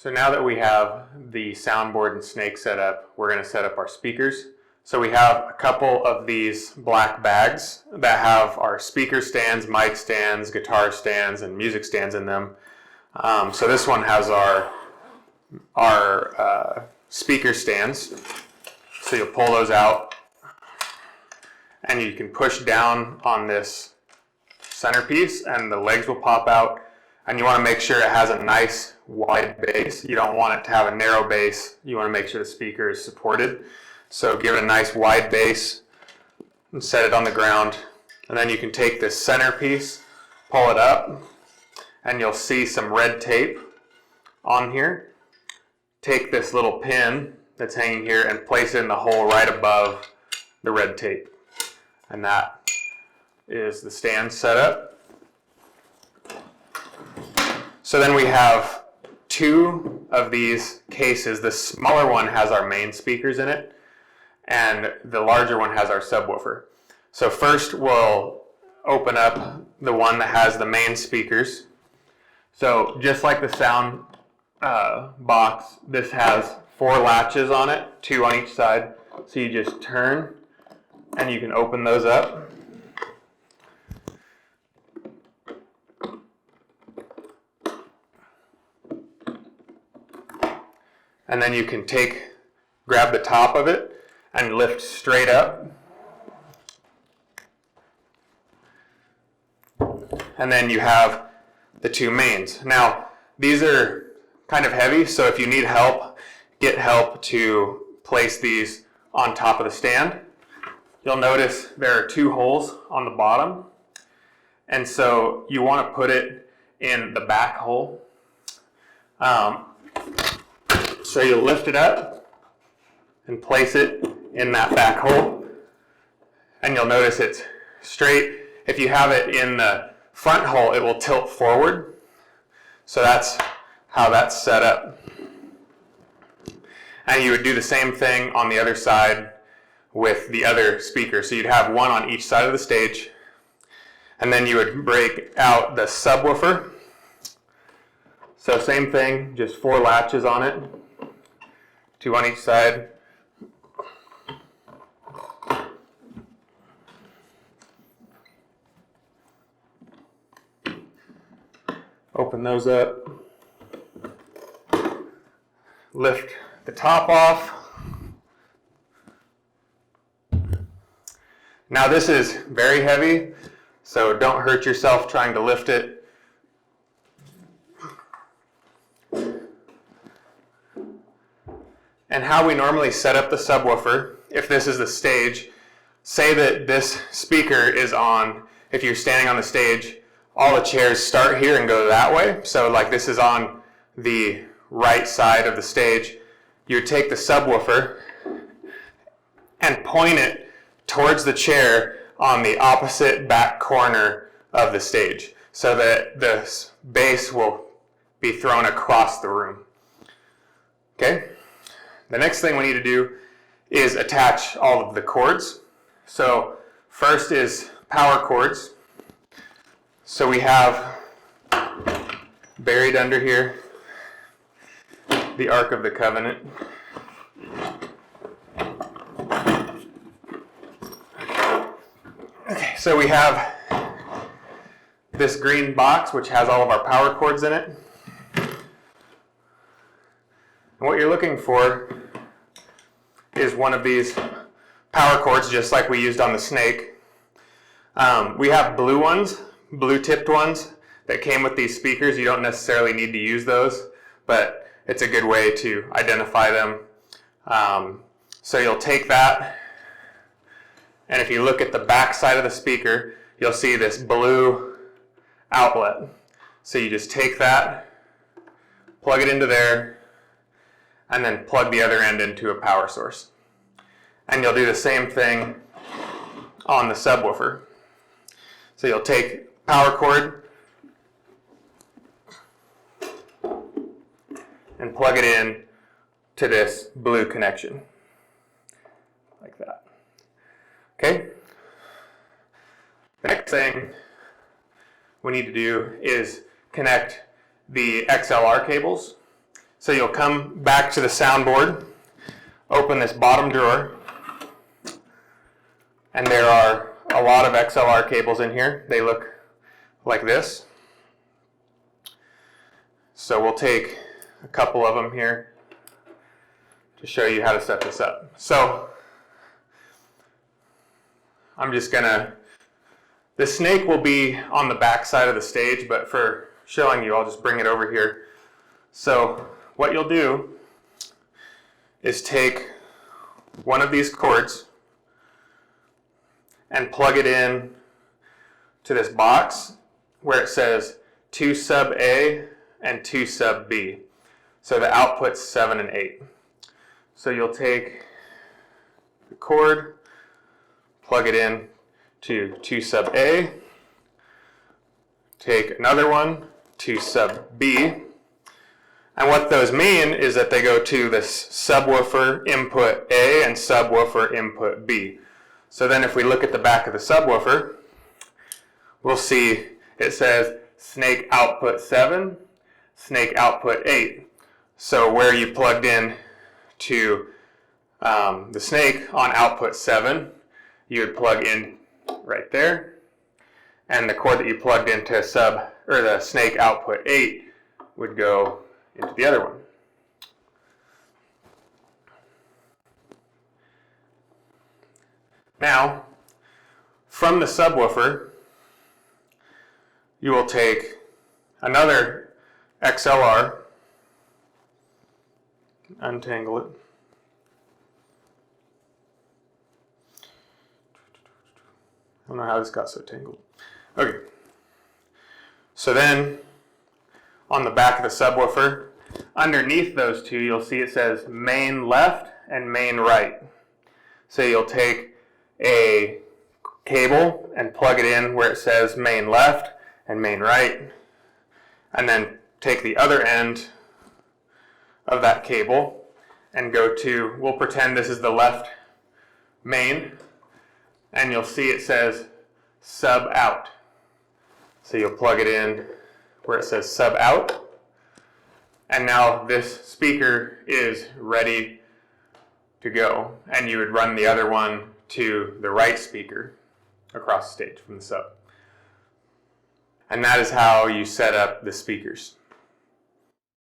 So now that we have the soundboard and snake set up, we're going to set up our speakers. So we have a couple of these black bags that have our speaker stands, mic stands, guitar stands, and music stands in them. So this one has our speaker stands. So you'll pull those out and you can push down on this centerpiece and the legs will pop out. And you want to make sure it has a nice wide base. You don't want it to have a narrow base. You want to make sure the speaker is supported. So give it a nice wide base and set it on the ground. And then you can take this centerpiece, pull it up, and you'll see some red tape on here. Take this little pin that's hanging here and place it in the hole right above the red tape. And that is the stand set up. So then we have two of these cases. The smaller one has our main speakers in it, and the larger one has our subwoofer. So first we'll open up the one that has the main speakers. So just like the sound box, this has 4 latches on it, 2 on each side. So you just turn and you can open those up. And then you can grab the top of it and lift straight up. And then you have the 2 mains. Now, these are kind of heavy, so if you need help, get help to place these on top of the stand. You'll notice there are 2 holes on the bottom. And so you want to put it in the back hole. So you'll lift it up and place it in that back hole. And you'll notice it's straight. If you have it in the front hole, it will tilt forward. So that's how that's set up. And you would do the same thing on the other side with the other speaker. So you'd have one on each side of the stage. And then you would break out the subwoofer. So same thing, just 4 latches on it. 2 on each side. Open those up. Lift the top off. Now this is very heavy, so don't hurt yourself trying to lift it. And how we normally set up the subwoofer, if this is the stage, say that this speaker is on, if you're standing on the stage, all the chairs start here and go that way. So like this is on the right side of the stage. You would take the subwoofer and point it towards the chair on the opposite back corner of the stage so that the bass will be thrown across the room. Okay? The next thing we need to do is attach all of the cords. So first is power cords. So we have buried under here the Ark of the Covenant. Okay, so we have this green box which has all of our power cords in it. And what you're looking for is one of these power cords, just like we used on the snake. We have blue ones, blue tipped ones that came with these speakers. You don't necessarily need to use those, but it's a good way to identify them. So you'll take that, and if you look at the back side of the speaker, you'll see this blue outlet. So you just take that, plug it into there, and then plug the other end into a power source. And you'll do the same thing on the subwoofer. So you'll take power cord and plug it in to this blue connection, like that. Okay? The next thing we need to do is connect the XLR cables. So you'll come back to the soundboard, open this bottom drawer, and there are a lot of XLR cables in here. They look like this. So we'll take a couple of them here to show you how to set this up. So I'm just gonna, the snake will be on the back side of the stage, but for showing you, I'll just bring it over here. So what you'll do is take one of these cords and plug it in to this box where it says 2 sub A and 2 sub B. So the output's 7 and 8. So you'll take the cord, plug it in to 2 sub A, take another one, 2 sub B, and what those mean is that they go to this subwoofer input A and subwoofer input B. So then if we look at the back of the subwoofer, we'll see it says snake output 7, snake output 8. So where you plugged in to the snake on output 7, you would plug in right there, and the cord that you plugged into the snake output 8 would go into the other one. Now, from the subwoofer, you will take another XLR, untangle it, I don't know how this got so tangled. Okay, so then on the back of the subwoofer, underneath those two, you'll see it says main left and main right. So you'll take a cable and plug it in where it says main left and main right, and then take the other end of that cable and go to, we'll pretend this is the left main, and you'll see it says sub out. So you'll plug it in where it says sub out, and now this speaker is ready to go, and you would run the other one to the right speaker across the stage from the sub. And that is how you set up the speakers.